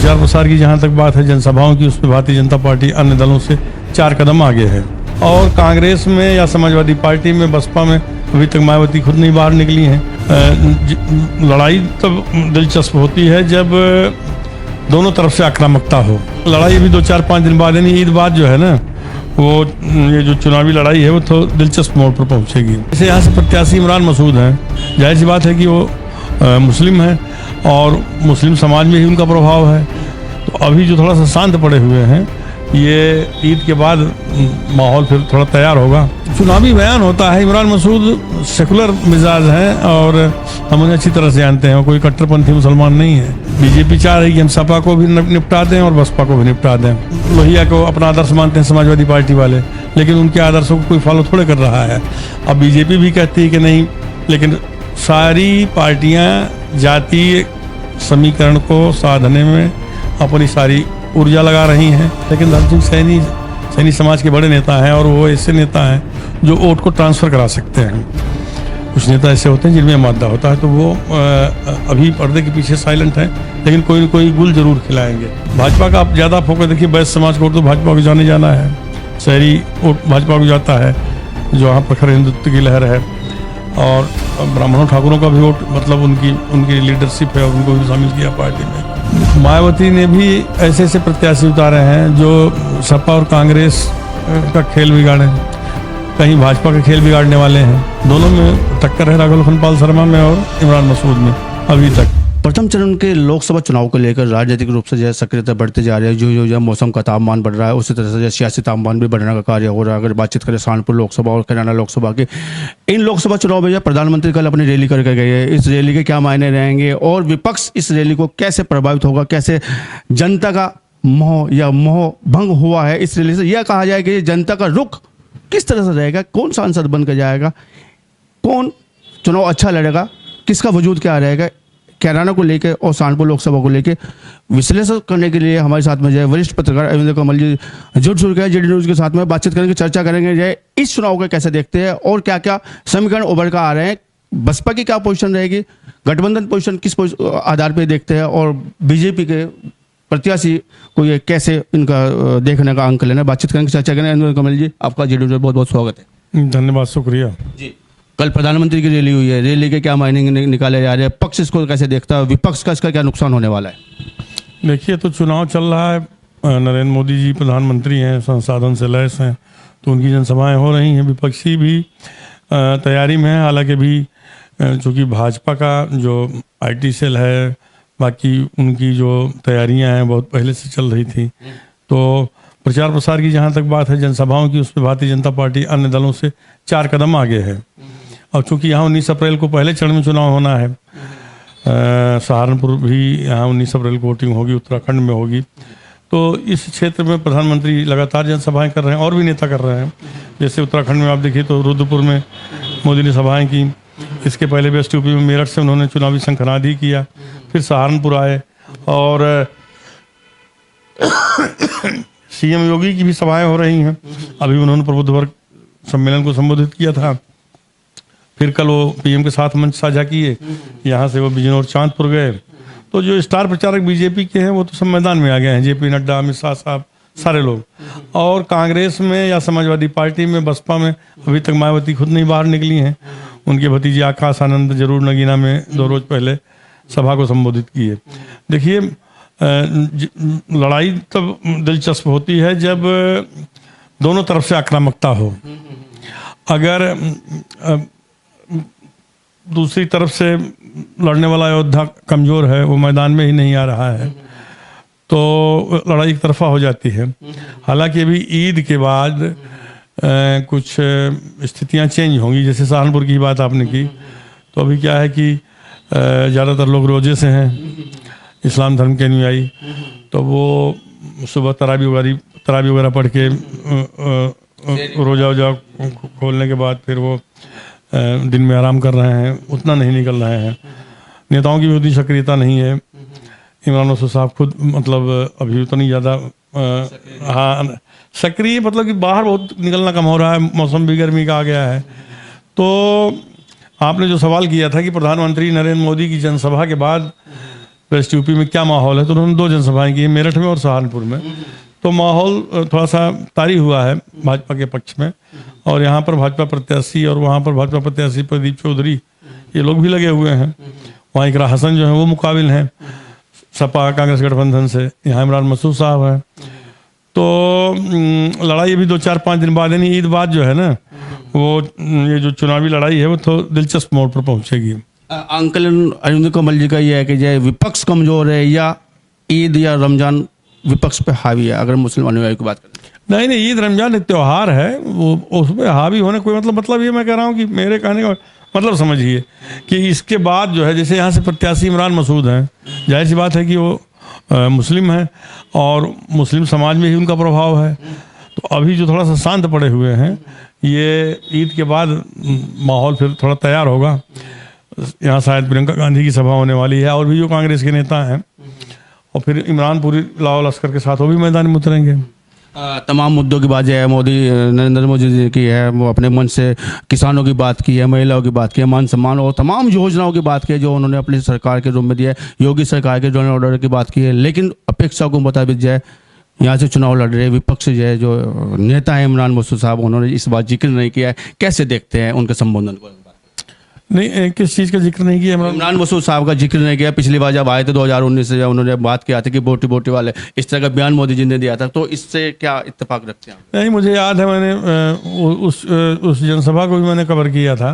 प्रचार प्रसार की जहाँ तक बात है जनसभाओं की, उसमें भारतीय जनता पार्टी अन्य दलों से 4 कदम आगे है। और कांग्रेस में या समाजवादी पार्टी में, बसपा में अभी तक मायावती खुद नहीं बाहर निकली हैं। लड़ाई तब दिलचस्प होती है जब दोनों तरफ से आक्रामकता हो। लड़ाई भी 2-4-5 दिन बाद, यानी ईद बाद जो है ना, वो ये जो चुनावी लड़ाई है वो तो दिलचस्प मोड़ पर पहुंचेगी। जैसे यहाँ से प्रत्याशी इमरान मसूद हैं, जाहिर सी बात है कि वो मुस्लिम हैं और मुस्लिम समाज में ही उनका प्रभाव है। तो अभी जो थोड़ा सा शांत पड़े हुए हैं, ये ईद के बाद माहौल फिर थोड़ा तैयार होगा। चुनावी बयान होता है। इमरान मसूद सेकुलर मिजाज हैं और हम उन्हें अच्छी तरह से जानते हैं, कोई कट्टरपंथी मुसलमान नहीं है। बीजेपी चाह रही है कि हम सपा को भी निपटा दें और बसपा को भी निपटा दें। लोहिया को अपना आदर्श मानते हैं समाजवादी पार्टी वाले, लेकिन उनके आदर्शों को कोई फॉलो थोड़े कर रहा है। अब बीजेपी भी कहती है कि नहीं, लेकिन सारी पार्टियां जातीय समीकरण को साधने में अपनी सारी ऊर्जा लगा रही हैं। लेकिन धर्म सिंह सैनी समाज के बड़े नेता हैं और वो ऐसे नेता हैं जो वोट को ट्रांसफ़र करा सकते हैं। कुछ नेता ऐसे होते हैं जिनमें मादा होता है, तो वो अभी पर्दे के पीछे साइलेंट हैं, लेकिन कोई न कोई गुल जरूर खिलाएंगे। भाजपा का आप ज़्यादा फोकस देखिए, वैश्य समाज को तो भाजपा को जाने जाना है, शहरी वोट भाजपा को जाता है, जो वहाँ प्रखर हिंदुत्व की लहर है। और ब्राह्मणों ठाकुरों का भी वोट, मतलब उनकी लीडरशिप है और उनको भी शामिल किया पार्टी में। मायावती ने भी ऐसे ऐसे प्रत्याशी उतारे हैं जो सपा और कांग्रेस का खेल बिगाड़े, कहीं भाजपा का खेल बिगाड़ने वाले हैं। दोनों में टक्कर है राघव लखनपाल शर्मा में और इमरान मसूद में अभी तक। प्रथम चरण के लोकसभा चुनाव को लेकर राजनीतिक रूप से जो है सक्रियता बढ़ते जा रही है। जो मौसम का तापमान बढ़ रहा है, उसी तरह से सियासी तापमान भी बढ़ने का कार्य हो रहा है। अगर बातचीत करें सहारनपुर लोकसभा और कैराना लोकसभा की, इन लोकसभा चुनाव में प्रधानमंत्री कल अपनी रैली करके गए हैं। इस रैली के क्या मायने रहेंगे और विपक्ष इस रैली को कैसे प्रभावित होगा, कैसे जनता का मोह भंग हुआ है इस रैली से? यह कहा जाए कि जनता का रुख किस तरह से रहेगा, कौन सांसद बनकर जाएगा, कौन चुनाव अच्छा लड़ेगा, किसका वजूद क्या रहेगा, कैराना को लेकर और सहारनपुर लोकसभा को लेकर विश्लेषण करने के लिए हमारे साथ में जो है वरिष्ठ पत्रकार अरविंद कमल जी जुड़ गए जेडी न्यूज़ के साथ में। बातचीत करेंगे, चर्चा करेंगे जो है इस चुनाव को कैसे देखते हैं और क्या क्या समीकरण उभर कर आ रहे हैं। बसपा की क्या पोजीशन रहेगी, गठबंधन पोजीशन किस आधार पर देखते हैं, और बीजेपी के प्रत्याशी को ये कैसे इनका देखने का अंक लेना। बातचीत करेंगे, चर्चा करेंगे। अरविंद कमल जी, आपका जेडी न्यूज़ में बहुत बहुत स्वागत है। धन्यवाद, शुक्रिया जी। कल प्रधानमंत्री की रैली हुई है, रैली के क्या मायने निकाले जा रहे हैं, पक्ष इसको कैसे देखता है, विपक्ष का इसका क्या नुकसान होने वाला है? देखिए, तो चुनाव चल रहा है, नरेंद्र मोदी जी प्रधानमंत्री हैं, संसाधन से लैस हैं, तो उनकी जनसभाएं हो रही हैं। विपक्षी भी तैयारी में है, हालांकि भी चूँकि भाजपा का जो IT सेल है, बाकी उनकी जो तैयारियां हैं बहुत पहले से चल रही थी। तो प्रचार प्रसार की जहाँ तक बात है जनसभाओं की, उसमें भारतीय जनता पार्टी अन्य दलों से 4 कदम आगे है। और चूँकि यहाँ 19 अप्रैल को पहले चरण में चुनाव होना है, सहारनपुर भी यहाँ 19 अप्रैल को वोटिंग होगी, उत्तराखंड में होगी, तो इस क्षेत्र में प्रधानमंत्री लगातार जनसभाएं कर रहे हैं और भी नेता कर रहे हैं। जैसे उत्तराखंड में आप देखिए तो रुद्रपुर में मोदी ने सभाएं की, इसके पहले वेस्ट यूपी में मेरठ से उन्होंने चुनावी शंखनाद ही किया, फिर सहारनपुर आए और CM योगी की भी सभाएं हो रही हैं। अभी उन्होंने प्रबुद्ध वर्ग सम्मेलन को संबोधित किया था, फिर कल वो PM के साथ मंच साझा किए, यहाँ से वो बिजनौर चांदपुर गए। तो जो स्टार प्रचारक बीजेपी के हैं वो तो सब मैदान में आ गए हैं, JP नड्डा, अमित शाह साहब, सारे लोग। और कांग्रेस में या समाजवादी पार्टी में, बसपा में अभी तक मायावती खुद नहीं बाहर निकली हैं। उनके भतीजे आकाश आनंद जरूर नगीना में 2 रोज पहले सभा को संबोधित किए। देखिए, लड़ाई तब दिलचस्प होती है जब दोनों तरफ से आक्रामकता हो। अगर दूसरी तरफ से लड़ने वाला योद्धा कमज़ोर है, वो मैदान में ही नहीं आ रहा है, तो लड़ाई एक तरफा हो जाती है। हालांकि अभी ईद के बाद कुछ स्थितियां चेंज होंगी। जैसे सहारनपुर की बात आपने की, तो अभी क्या है कि ज़्यादातर लोग रोजे से हैं, इस्लाम धर्म के अनुयायी, तो वो सुबह तरावी वगैरह पढ़ के रोजा खोलने के बाद फिर वो दिन में आराम कर रहे हैं, उतना नहीं निकल रहे हैं। नेताओं की भी उतनी सक्रियता नहीं है। इमरान मसूद साहब खुद मतलब अभी उतनी ज़्यादा हाँ सक्रिय, मतलब कि बाहर बहुत निकलना कम हो रहा है, मौसम भी गर्मी का आ गया है। तो आपने जो सवाल किया था कि प्रधानमंत्री नरेंद्र मोदी की जनसभा के बाद वेस्ट यूपी में क्या माहौल है, तो उन्होंने 2 जनसभाएं की, मेरठ में और सहारनपुर में। तो माहौल थोड़ा सा तारी हुआ है भाजपा के पक्ष में, और यहाँ पर भाजपा प्रत्याशी और वहाँ पर भाजपा प्रत्याशी प्रदीप चौधरी ये लोग भी लगे हुए हैं। वहाँ इकरा हसन जो है वो मुकाबिल हैं सपा कांग्रेस गठबंधन से, यहाँ इमरान मसूद साहब है। तो लड़ाई अभी 2-4-5 दिन बाद, यानी ईद बाद जो है ना, वो ये जो चुनावी लड़ाई है वो तो दिलचस्प मोड़ पर पहुंचेगी। अंकल अरविंद कमल जी का ये है कि जो विपक्ष कमजोर है या ईद या रमजान विपक्ष पे हावी है, अगर मुस्लिम अनुयायी की बात करें? नहीं, ईद रमजान एक त्यौहार है, वो उसमें हावी होने कोई मतलब ये मैं कह रहा हूँ कि मेरे कहने का मतलब समझिए कि इसके बाद जो है, जैसे यहाँ से प्रत्याशी इमरान मसूद हैं, जाहिर सी बात है कि वो मुस्लिम हैं और मुस्लिम समाज में ही उनका प्रभाव है। तो अभी जो थोड़ा सा शांत पड़े हुए हैं, ये ईद के बाद माहौल फिर थोड़ा तैयार होगा। यहाँ शायद प्रियंका गांधी की सभा होने वाली है और भी जो कांग्रेस के नेता हैं, और फिर इमरान पूरी लाओ लश्कर के साथ वो भी मैदान में उतरेंगे। तमाम मुद्दों की बात जो है नरेंद्र मोदी जी की है, वो अपने मन से किसानों की बात की है, महिलाओं की बात की है, मान सम्मान और तमाम योजनाओं की बात की है जो उन्होंने अपनी सरकार के रूप में दिया है, योगी सरकार के ड्रॉन ऑर्डर की बात की है। लेकिन अपेक्षा को मुताबिक जो है यहाँ से चुनाव लड़ रहे विपक्ष जो है, जो नेता है इमरान मसूद साहब, उन्होंने इस बात जिक्र नहीं किया है। कैसे देखते हैं उनके संबोधन को? नहीं, किस चीज़ का जिक्र नहीं किया? इमरान मसूद साहब का जिक्र नहीं किया। पिछली बार जब आए थे 2019 से, जब उन्होंने बात किया था कि बोटी बोटी वाले, इस तरह का बयान मोदी जी ने दिया था, तो इससे क्या इत्तेफाक रखते हैं? नहीं, मुझे याद है मैंने उस जनसभा को भी मैंने कवर किया था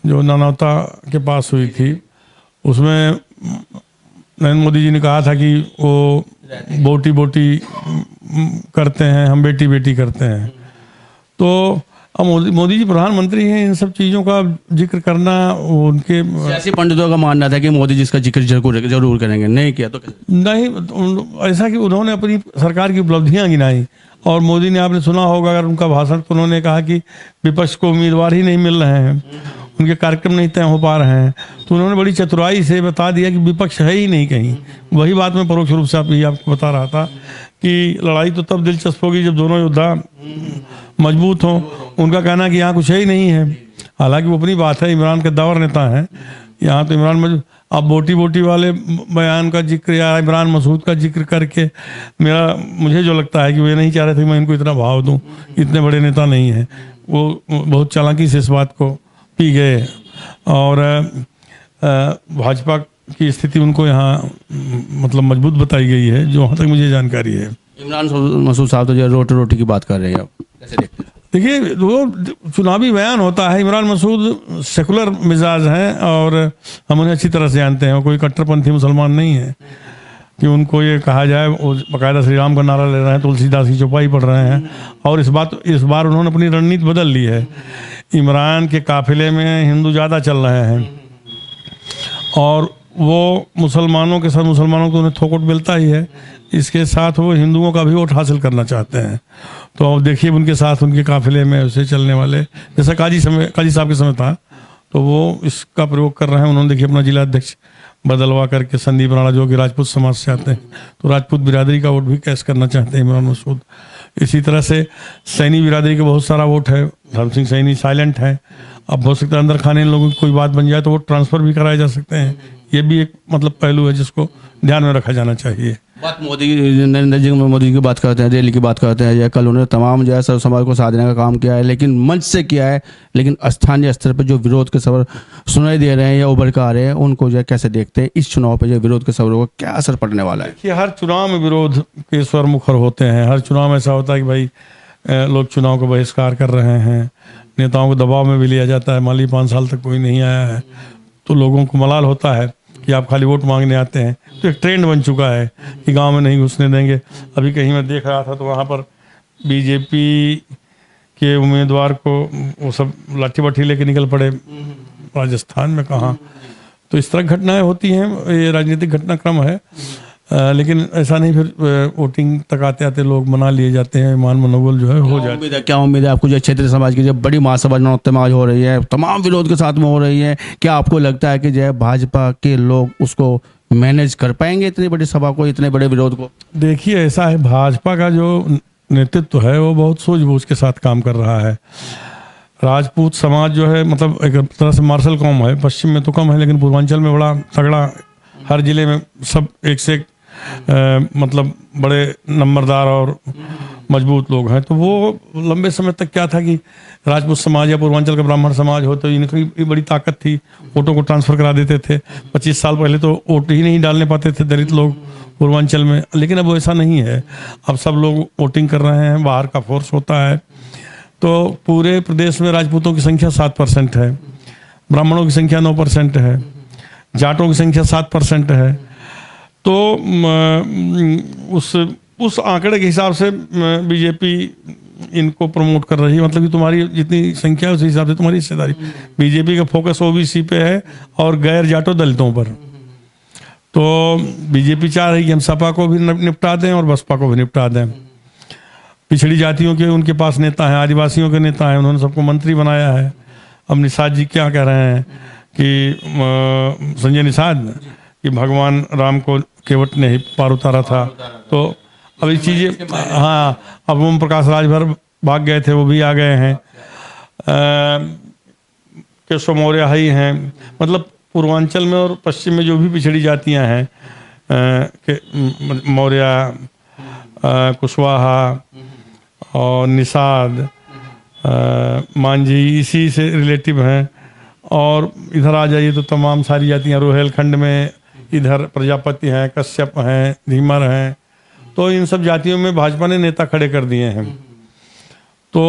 जो नानौता के पास हुई थी। उसमें नरेंद्र मोदी जी ने कहा था कि वो बोटी बोटी करते हैं, हम बेटी बेटी करते हैं। तो अब मोदी जी प्रधानमंत्री हैं, इन सब चीज़ों का जिक्र करना उनके सियासी पंडितों का मानना था कि मोदी जी इसका जिक्र जरूर करेंगे, नहीं किया तो नहीं। ऐसा कि उन्होंने अपनी सरकार की उपलब्धियां गिनाई, और मोदी ने, आपने सुना होगा अगर उनका भाषण, तो उन्होंने कहा कि विपक्ष को उम्मीदवार ही नहीं मिल रहे हैं, उनके कार्यक्रम नहीं तय हो पा रहे हैं। तो उन्होंने बड़ी चतुराई से बता दिया कि विपक्ष है ही नहीं कहीं। वही बात मैं परोक्ष रूप से आपको बता रहा था कि लड़ाई तो तब दिलचस्प होगी जब दोनों योद्धा मजबूत हों। उनका कहना कि यहाँ कुछ है ही नहीं है, हालांकि वो अपनी बात है, इमरान के दावर नेता हैं यहाँ, तो इमरान अब बोटी बोटी वाले बयान का जिक्र या इमरान मसूद का जिक्र करके मुझे जो लगता है कि वो ये नहीं चाह रहे थे कि मैं इनको इतना भाव दूं, इतने बड़े नेता नहीं हैं वो, बहुत चालाकी से इस बात को पी गए। और भाजपा की स्थिति उनको यहाँ मतलब मजबूत बताई गई है, जो वहाँ तक मुझे जानकारी है। इमरान मसूद साहब तो जो रोटी रोटी की बात कर रहे हैं, आप कैसे देखते हैं? देखिए, वो चुनावी बयान होता है। इमरान मसूद सेकुलर मिजाज हैं और हम उन्हें अच्छी तरह से जानते हैं। वो कोई कट्टरपंथी मुसलमान नहीं है कि उनको ये कहा जाए वो बाकायदा श्री राम का नारा ले रहे हैं, तुलसीदास की चौपाई पढ़ रहे हैं। और इस बार उन्होंने अपनी रणनीति बदल ली है। इमरान के काफिले में हिंदू ज़्यादा चल रहे हैं और वो मुसलमानों के साथ, मुसलमानों को उन्हें थोकट मिलता ही है, इसके साथ वो हिंदुओं का भी वोट हासिल करना चाहते हैं। तो अब देखिए उनके साथ, उनके काफिले में उसे चलने वाले, जैसा काजी साहब के समय था, तो वो इसका प्रयोग कर रहे हैं। उन्होंने देखिए अपना जिला अध्यक्ष बदलवा करके संदीप राणा, जो कि राजपूत समाज से आते हैं, तो राजपूत बिरादरी का वोट भी कैश करना चाहते हैं इमरान मसूद। इसी तरह से सैनी बिरादरी का बहुत सारा वोट है, धर्म सिंह सैनी साइलेंट है। अब हो सकता है अंदर खाने इन लोगों की कोई बात बन जाए तो वोट ट्रांसफर भी कराए जा सकते हैं। ये भी एक मतलब पहलू है जिसको ध्यान में रखा जाना चाहिए। बात नरेंद्र मोदी की बात करते हैं, रैली की बात करते हैं, या कल उन्होंने तमाम जो है सर्व समाज को साधने का काम किया है, लेकिन मंच से किया है, लेकिन स्थानीय स्तर पर जो विरोध के सवाल सुनाई दे रहे हैं या उभर कर आ रहे हैं, उनको जो है कैसे देखते हैं? इस चुनाव पर जो विरोध के सवालों का क्या असर पड़ने वाला है? कि हर चुनाव में विरोध के स्वर मुखर होते हैं। हर चुनाव में ऐसा होता है कि भाई लोग चुनाव का बहिष्कार कर रहे हैं, नेताओं को दबाव में भी लिया जाता है। मान ली 5 साल तक कोई नहीं आया है तो लोगों को मलाल होता है कि आप खाली वोट मांगने आते हैं। तो एक ट्रेंड बन चुका है कि गांव में नहीं घुसने देंगे। अभी कहीं मैं देख रहा था तो वहाँ पर बीजेपी के उम्मीदवार को वो सब लाठी बाठी लेके निकल पड़े, राजस्थान में कहाँ। तो इस तरह घटनाएं होती हैं, ये राजनीतिक घटनाक्रम है। लेकिन ऐसा नहीं, फिर वोटिंग तक आते आते लोग मना लिए जाते हैं, ईमान मनोबल जो है हो जाता है। क्या उम्मीद है आपको जो क्षेत्रीय समाज की जो बड़ी महासभा नौतम आज हो रही है, तमाम विरोध के साथ में हो रही है, क्या आपको लगता है कि जो है भाजपा के लोग उसको मैनेज कर पाएंगे, इतनी बड़ी सभा को, इतने बड़े विरोध को? देखिए, ऐसा है, भाजपा का जो नेतृत्व है वो बहुत सूझबूझ के साथ काम कर रहा है। राजपूत समाज जो है मतलब एक तरह से मार्शल कौम है, पश्चिम में तो कम है लेकिन पूर्वांचल में बड़ा तगड़ा हर जिले में सब एक से एक मतलब बड़े नंबरदार और मजबूत लोग हैं। तो वो लंबे समय तक क्या था कि राजपूत समाज या पूर्वांचल का ब्राह्मण समाज हो तो इनकी बड़ी ताकत थी, वोटों को ट्रांसफर करा देते थे। 25 साल पहले तो वोट ही नहीं डालने पाते थे दलित लोग पूर्वांचल में, लेकिन अब ऐसा नहीं है। अब सब लोग वोटिंग कर रहे हैं, बाहर का फोर्स होता है। तो पूरे प्रदेश में राजपूतों की संख्या 7% है, ब्राह्मणों की संख्या 9% है, जाटों की संख्या 7% है। तो उस आंकड़े के हिसाब से बीजेपी इनको प्रमोट कर रही है, मतलब कि तुम्हारी जितनी संख्या है उस हिसाब से तुम्हारी हिस्सेदारी। बीजेपी का फोकस ओबीसी पे है और गैर जाटो दलितों पर। तो बीजेपी चाह रही कि हम सपा को भी निपटा दें और बसपा को भी निपटा दें। पिछड़ी जातियों के उनके पास नेता हैं, आदिवासियों के नेता हैं, उन्होंने सबको मंत्री बनाया है। अब निषाद जी क्या कह रहे हैं कि संजय निषाद कि भगवान राम को केवट ने ही पार उतारा था। तो अब ये चीज़ें, हाँ, अब ओम प्रकाश राजभर भाग गए थे, वो भी आ गए हैं। केशव मौर्य ही हैं। मतलब पूर्वांचल में और पश्चिम में जो भी पिछड़ी जातियां हैं, मौर्य, कुशवाहा और निषाद, मांझी, इसी से रिलेटिव हैं। और इधर आ जाइए तो तमाम सारी जातियां, रोहेलखंड में इधर प्रजापति हैं, कश्यप हैं, धीमर हैं। तो इन सब जातियों में भाजपा ने नेता खड़े कर दिए हैं। तो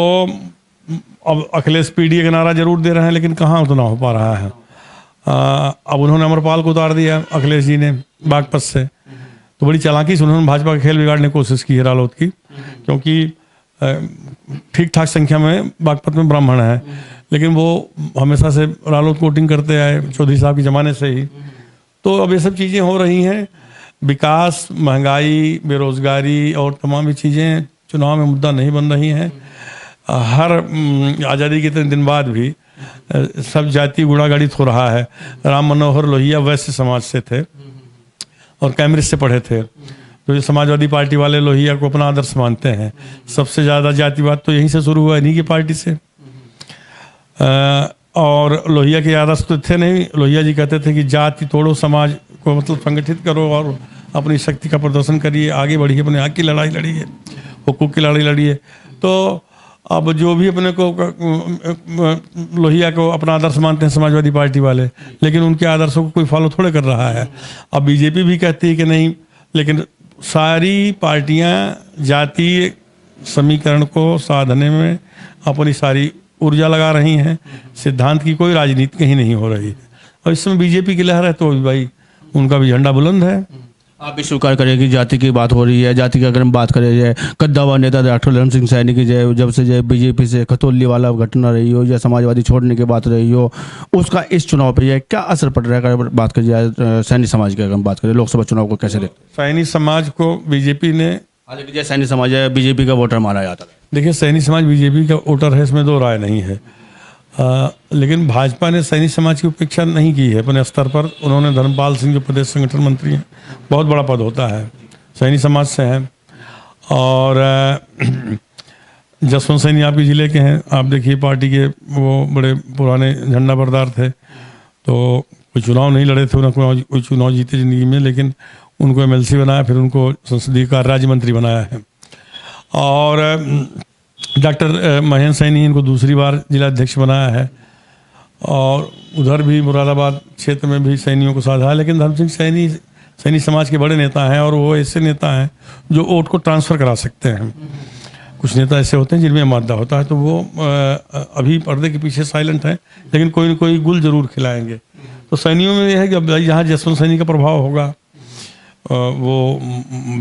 अब अखिलेश पीडीए का नारा जरूर दे रहे हैं, लेकिन कहाँ उतना हो पा रहा है। अब उन्होंने अमरपाल को उतार दिया अखिलेश जी ने बागपत से। तो बड़ी चालाकी से उन्होंने भाजपा का खेल बिगाड़ने की कोशिश की है रालोद की, क्योंकि ठीक ठाक संख्या में बागपत में ब्राह्मण है, लेकिन वो हमेशा से रालोद वोटिंग करते आए चौधरी साहब के ज़माने से ही। तो अब ये सब चीज़ें हो रही हैं। विकास, महंगाई, बेरोजगारी और तमाम चीज़ें चुनाव में मुद्दा नहीं बन रही हैं। हर आज़ादी के 3 दिन बाद भी सब जाति गुणागणित हो रहा है। राम मनोहर लोहिया वैश्य समाज से थे और कैम्ब्रिज से पढ़े थे। तो ये समाजवादी पार्टी वाले लोहिया को अपना आदर्श मानते हैं। सबसे ज़्यादा जातिवाद तो यहीं से शुरू हुआ, इन्हीं की पार्टी से। और लोहिया के आदर्श तो थे नहीं। लोहिया जी कहते थे कि जाति तोड़ो, समाज को मतलब संगठित करो और अपनी शक्ति का प्रदर्शन करिए, आगे बढ़िए, अपने हक की लड़ाई लड़िए, हुकूक की लड़ाई लड़िए। तो अब जो भी अपने को लोहिया को अपना आदर्श मानते हैं समाजवादी पार्टी वाले, लेकिन उनके आदर्शों को कोई फॉलो थोड़े कर रहा है। अब बीजेपी भी कहती है कि नहीं, लेकिन सारी पार्टियां जातीय समीकरण को साधने में अपनी सारी ऊर्जा लगा रही हैं। सिद्धांत की कोई राजनीति कहीं नहीं हो रही है। और इस समय बीजेपी की लहर है, तो भाई उनका भी झंडा बुलंद है। आप भी स्वीकार करें कि जाति की बात हो रही है। जाति की अगर हम बात करें जाए, कद्दावर नेता डॉक्टर धर्म सिंह सैनी की जब से बीजेपी से खतौली वाला घटना रही हो या समाजवादी छोड़ने की बात रही हो, उसका इस चुनाव पर क्या असर पड़ रहा है? अगर बात करी जाए सैनी समाज की, अगर हम बात करें लोकसभा चुनाव को कैसे देखते? सैनी समाज को बीजेपी ने, हालांकि सैनी समाज है बीजेपी का वोटर माना जाता है। देखिए, सैनी समाज बीजेपी का वोटर है, इसमें दो राय नहीं है। लेकिन भाजपा ने सैनी समाज की उपेक्षा नहीं की है अपने स्तर पर। उन्होंने धर्मपाल सिंह जो प्रदेश संगठन मंत्री हैं, बहुत बड़ा पद होता है, सैनी समाज से हैं। और जसवंत सैनी आपके ज़िले के हैं। आप देखिए, पार्टी के वो बड़े पुराने झंडा बरदार थे। तो कोई चुनाव नहीं लड़े थे, उन्होंने कोई चुनाव जीते ज़िंदगी में, लेकिन उनको एमएलसी बनाया, फिर उनको संसदीय कार्य राज्य मंत्री बनाया है। और डॉक्टर महेंद्र सैनी इनको दूसरी बार जिला अध्यक्ष बनाया है। और उधर भी मुरादाबाद क्षेत्र में भी सैनियों को साधा है। लेकिन धर्म सिंह सैनी समाज के बड़े नेता हैं, और वो ऐसे नेता हैं जो वोट को ट्रांसफ़र करा सकते हैं। कुछ नेता ऐसे होते हैं जिनमें मादा होता है, तो वो अभी पर्दे के पीछे साइलेंट है, लेकिन कोई न कोई गुल जरूर खिलाएंगे। तो सैनियों में यह है कि अब जहाँ जसवंत सैनी का प्रभाव होगा वो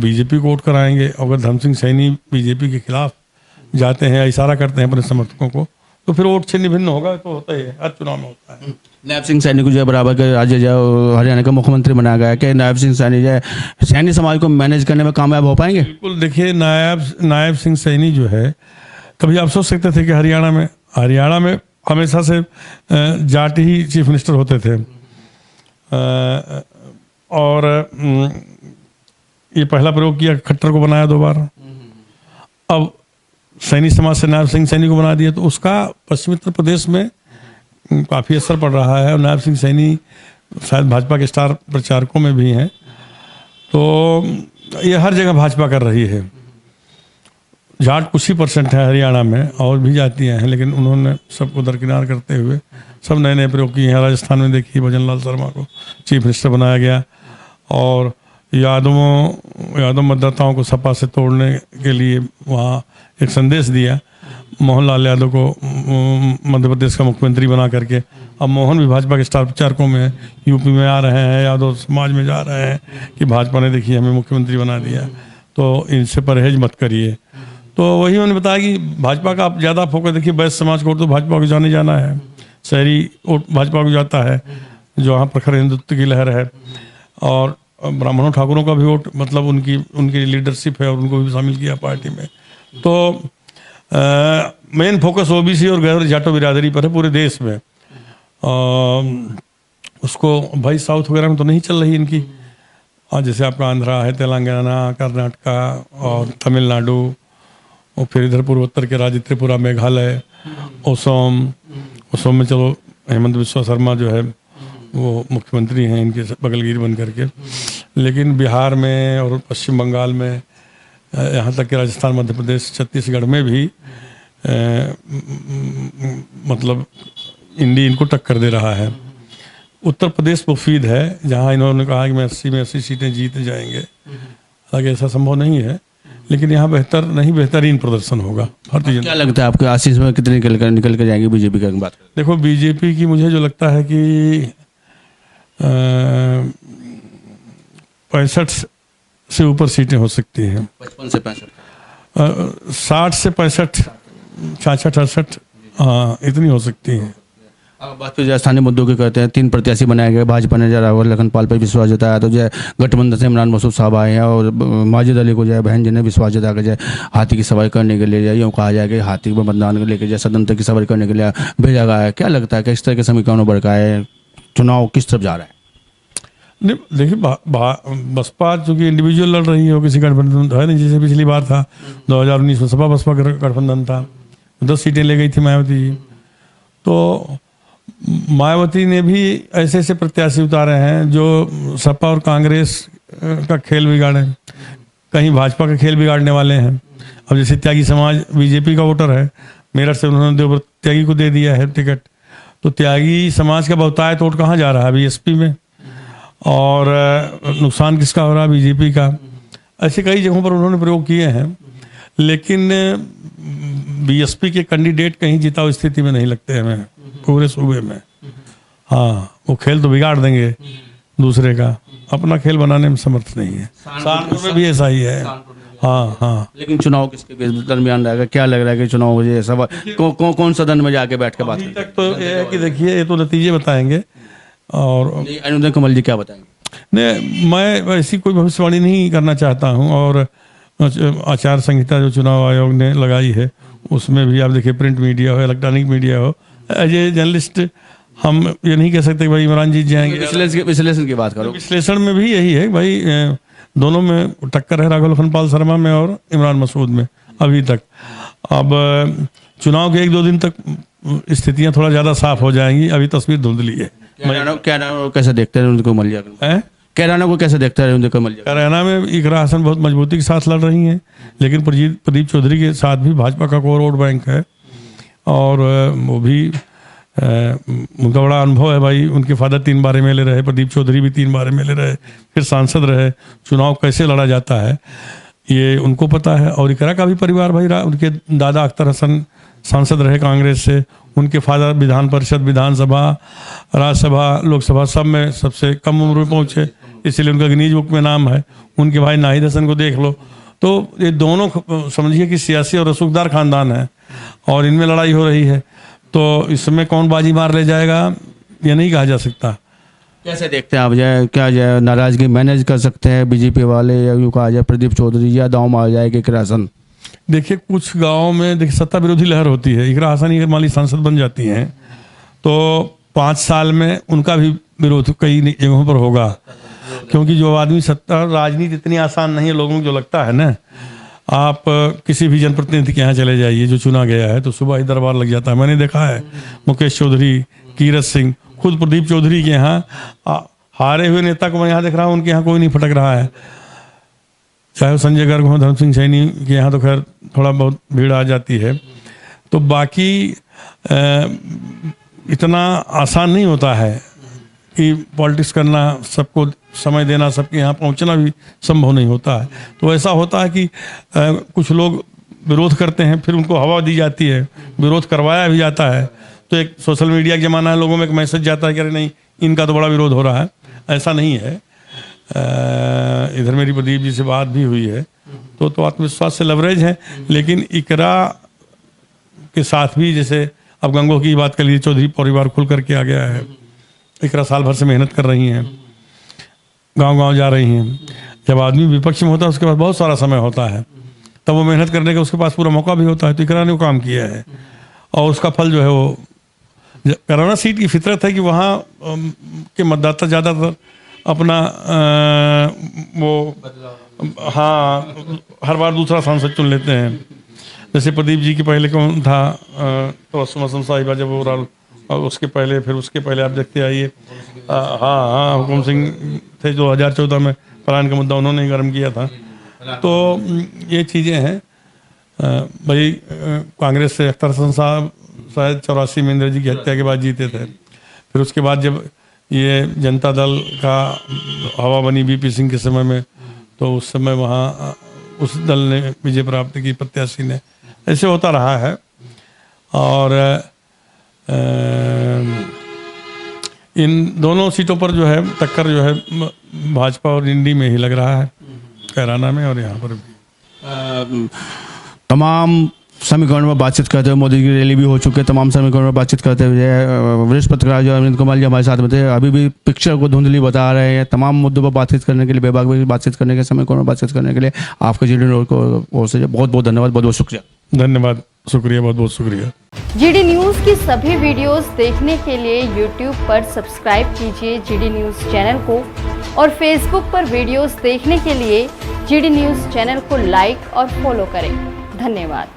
बीजेपी को वोट कराएंगे। अगर धर्म सिंह सैनी बीजेपी के खिलाफ जाते हैं, इशारा करते हैं अपने समर्थकों को, तो फिर वोट से निभिन्न होगा। तो होता ही है, हर चुनाव में होता है। नायब सिंह सैनी को जो बराबर के राज्य जो हरियाणा का मुख्यमंत्री बनाया गया है, कि नायब सिंह सैनी जो है सैनी समाज को मैनेज करने में कामयाब हो पाएंगे? बिल्कुल। देखिए, नायब सिंह सैनी जो है, कभी आप सोच सकते थे कि हरियाणा में हमेशा से जाट ही चीफ मिनिस्टर होते थे। और ये पहला प्रयोग किया, खट्टर को बनाया 2 बार। अब सैनी समाज से नायब सिंह सैनी को बना दिया, तो उसका पश्चिमी उत्तर प्रदेश में काफ़ी असर पड़ रहा है। और नायब सिंह सैनी शायद भाजपा के स्टार प्रचारकों में भी हैं। तो ये हर जगह भाजपा कर रही है। जाट कुछ ही % है हरियाणा में, और भी जातियाँ हैं, लेकिन उन्होंने सबको दरकिनार करते हुए सब नए नए प्रयोग किए हैं। राजस्थान में देखिए भजन लाल शर्मा को चीफ मिनिस्टर बनाया गया, और यादव मतदाताओं को सपा से तोड़ने के लिए वहाँ एक संदेश दिया। मोहनलाल यादव को मध्य प्रदेश का मुख्यमंत्री बना करके, अब मोहन भी भाजपा के स्टार प्रचारकों में यूपी में आ रहे हैं, यादव समाज में जा रहे हैं कि भाजपा ने देखिए हमें मुख्यमंत्री बना दिया, तो इनसे परहेज मत करिए। तो वही उन्होंने बताया कि भाजपा का आप ज़्यादा फोकस देखिए, वैश्य समाज को तो भाजपा को जाने जाना है, शहरी वोट भाजपा को जाता है, जो वहाँ प्रखर हिंदुत्व की लहर है, और ब्राह्मणों ठाकुरों का भी वोट मतलब उनकी लीडरशिप है, और उनको भी शामिल किया पार्टी में। तो मेन फोकस ओबीसी और गैर जाटो बिरादरी पर है पूरे देश में। उसको भाई साउथ वगैरह में तो नहीं चल रही इनकी, और जैसे आपका आंध्रा है, तेलंगाना, कर्नाटका और तमिलनाडु, और फिर इधर पूर्वोत्तर के राज्य त्रिपुरा, मेघालय, असम में चलो हेमंत बिस्वा शर्मा जो है वो मुख्यमंत्री हैं इनके बगलगिरी बन करके, लेकिन बिहार में और पश्चिम बंगाल में, यहाँ तक कि राजस्थान, मध्य प्रदेश, छत्तीसगढ़ में भी मतलब इंडी इनको टक्कर दे रहा है। उत्तर प्रदेश मुफीद है, जहाँ इन्होंने कहा कि मैं 80 में 80 सीटें जीत जाएंगे। हालांकि ऐसा संभव नहीं है, लेकिन यहाँ बेहतरीन प्रदर्शन होगा भारतीय जनता। क्या लगता है आपको 80 में कितनी निकल के जाएंगे बीजेपी का बात? देखो बीजेपी की मुझे जो लगता है कि 65 से ऊपर सीटें हो सकती हैं। 55 से 65, 60 से 65, 66, 68, हाँ इतनी हो सकती हैं। अब बात फिर स्थानीय मुद्दों की करते हैं। 3 प्रत्याशी बनाए गए, भाजपा ने राघव लखनपाल पर विश्वास जताया, तो जो है गठबंधन से इमरान मसूद साहब आए हैं, और माजिद अली को जो है बहन जी ने विश्वास जता के जो है हाथी की सवारी करने के लिए, यूँ कहा जाए कि हाथी में मतदान को लेकर जो सदन तक की सवारी करने के लिए भेजा गया है। क्या लगता है कि इस तरह के समीकरणों बढ़ है, चुनाव किस तरफ जा रहा है? नहीं देखिए, बसपा चूँकि इंडिविजुअल लड़ रही है, किसी गठबंधन है नहीं, जैसे पिछली बार था 2019 में सपा बसपा गठबंधन था, 10 सीटें ले गई थी मायावती जी। तो मायावती ने भी ऐसे ऐसे प्रत्याशी उतारे हैं जो सपा और कांग्रेस का खेल बिगाड़े, कहीं भाजपा का खेल बिगाड़ने वाले हैं। अब जैसे त्यागी समाज बीजेपी का वोटर है, मेरठ से उन्होंने देवव्रत त्यागी को दे दिया है टिकट, तो त्यागी समाज का बहुतायत वोट कहाँ जा रहा है? बीएसपी में, और नुकसान किसका हो रहा है? बीजेपी का। ऐसे कई जगहों पर उन्होंने प्रयोग किए हैं, लेकिन बीएसपी के कैंडिडेट कहीं जिताऊ स्थिति में नहीं लगते हमें पूरे सूबे में। हाँ, वो खेल तो बिगाड़ देंगे दूसरे का, अपना खेल बनाने में समर्थ नहीं है। सहारनपुर में भी ऐसा ही है। हाँ हाँ, लेकिन चुनाव किसके दरमियान रहेगा? क्या लग रहा है कि चुनाव मुझे सब कौन सदन में जाके बैठ के बात अभी तक तो ये है कि देखिए, ये तो नतीजे बताएंगे। और अनुदय कमल जी क्या बताएंगे? नहीं, मैं ऐसी कोई भविष्यवाणी नहीं करना चाहता हूँ, और आचार संहिता जो चुनाव आयोग ने लगाई है उसमें भी आप देखिए, प्रिंट मीडिया हो, इलेक्ट्रॉनिक मीडिया हो, एज ए जर्नलिस्ट हम ये नहीं कह सकते भाई इमरान जीत जाएंगे। विश्लेषण की बात करो। विश्लेषण में भी यही है भाई, दोनों में टक्कर है, राघव लखनपाल शर्मा में और इमरान मसूद में अभी तक। अब चुनाव के 1-2 दिन तक स्थितियां थोड़ा ज़्यादा साफ हो जाएंगी, अभी तस्वीर धुंधली है। कैराना कैसे देखते हैं उनको मलिया? कैराना को कैसे देखते हैं उनको मलिया? कैराना में इकरा हसन बहुत मजबूती के साथ लड़ रही हैं, लेकिन प्रदीप चौधरी के साथ भी भाजपा का कोर वोट बैंक है, और वो भी उनका बड़ा अनुभव है भाई। उनके फादर 3 बार MLA रहे, प्रदीप चौधरी भी 3 बार MLA रहे, फिर सांसद रहे। चुनाव कैसे लड़ा जाता है ये उनको पता है। और इकरा का भी परिवार भाई, उनके दादा अख्तर हसन सांसद रहे कांग्रेस से, उनके फादर विधान परिषद, विधानसभा, राज्यसभा, लोकसभा सब में सबसे कम उम्र में पहुँचे, इसलिए उनका गिनीज बुक में नाम है। उनके भाई नाहिद हसन को देख लो, तो ये दोनों समझिए कि सियासी और रसूखदार खानदान है, और इनमें लड़ाई हो रही है। तो इसमें कौन बाजी मार ले जाएगा ये नहीं कहा जा सकता। कैसे देखते हैं आप? जाए क्या जाए नाराजगी मैनेज कर सकते हैं बीजेपी वाले, या यूँ कहा जाए प्रदीप चौधरी, या दांव में आ जाएगी इकरा हसन? देखिए, कुछ गाँव में देखिए सत्ता विरोधी लहर होती है। इकरा हसन अगर मान ली सांसद बन जाती हैं तो 5 साल में उनका भी विरोध कई जगहों पर होगा, क्योंकि जो आदमी सत्ता, राजनीति इतनी आसान नहीं है लोगों को जो लगता है ना। आप किसी भी जनप्रतिनिधि के यहाँ चले जाइए जो चुना गया है, तो सुबह ही दरबार लग जाता है। मैंने देखा है मुकेश चौधरी, कीरत सिंह खुद प्रदीप चौधरी के यहाँ हारे हुए नेता को मैं यहाँ देख रहा हूँ, उनके यहाँ कोई नहीं फटक रहा है। चाहे वो संजय गर्ग हो, धर्म सिंह सैनी के यहाँ तो खैर थोड़ा बहुत भीड़ आ जाती है। तो बाकी इतना आसान नहीं होता है कि पॉलिटिक्स करना, सबको समय देना, सबके यहाँ पहुँचना भी संभव नहीं होता है। तो ऐसा होता है कि कुछ लोग विरोध करते हैं, फिर उनको हवा दी जाती है, विरोध करवाया भी जाता है। तो एक सोशल मीडिया का ज़माना है, लोगों में एक मैसेज जाता है कि अरे नहीं, इनका तो बड़ा विरोध हो रहा है। ऐसा नहीं है। इधर मेरी प्रदीप जी से बात भी हुई है, तो आत्मविश्वास से लवरेज है। लेकिन इकरा के साथ भी, जैसे अब गंगो की बात कर लीजिए, चौधरी परिवार खुल करके आ गया है। इकरा साल भर से मेहनत कर रही हैं, गांव-गांव जा रही हैं। जब आदमी विपक्ष में होता है उसके पास बहुत सारा समय होता है, तब वो मेहनत करने का उसके पास पूरा मौका भी होता है। तो इकरा ने वो काम किया है और उसका फल जो है वो करौना सीट की फितरत है कि वहाँ के मतदाता ज़्यादातर अपना हाँ हर बार दूसरा सांसद चुन लेते हैं। जैसे प्रदीप जी के पहले कौन था, तो मौसम साहिबा जब वो और उसके पहले, फिर उसके पहले आप देखते आइए, हाँ हुकुम सिंह थे 2014 में, पलायन का मुद्दा उन्होंने ही गर्म किया था। तो ये चीज़ें हैं। भाई कांग्रेस से अख्तर हसन साहब शायद 84 में इंदिरा जी की हत्या के बाद जीते थे। फिर उसके बाद जब ये जनता दल का हवा बनी वीपी सिंह के समय में, तो उस समय वहाँ उस दल ने विजय प्राप्त की, प्रत्याशी ने। ऐसे होता रहा है। और इन दोनों सीटों पर जो है टक्कर जो है भाजपा और इंडी में ही लग रहा है, कैराना में और यहाँ पर भी। तमाम समीकरण में बातचीत करते हुए, मोदी की रैली भी हो चुकी है, तमाम समीकरण में बातचीत करते हुए वरिष्ठ पत्रकार जो अरविंद कुमार जी हमारे साथ में थे, अभी भी पिक्चर को धुंधली बता रहे हैं। तमाम मुद्दों पर बातचीत करने के लिए, बेबाक में बातचीत करने के, समीकरण में बातचीत करने के लिए आपके जीडी न्यूज़ को ओर से बहुत बहुत धन्यवाद, बहुत बहुत शुक्रिया। धन्यवाद, शुक्रिया, बहुत बहुत शुक्रिया। जीडी न्यूज़ की सभी वीडियोस देखने के लिए यूट्यूब पर सब्सक्राइब कीजिए जीडी न्यूज़ चैनल को, और फेसबुक पर वीडियोस देखने के लिए जीडी न्यूज़ चैनल को लाइक और फॉलो करें। धन्यवाद।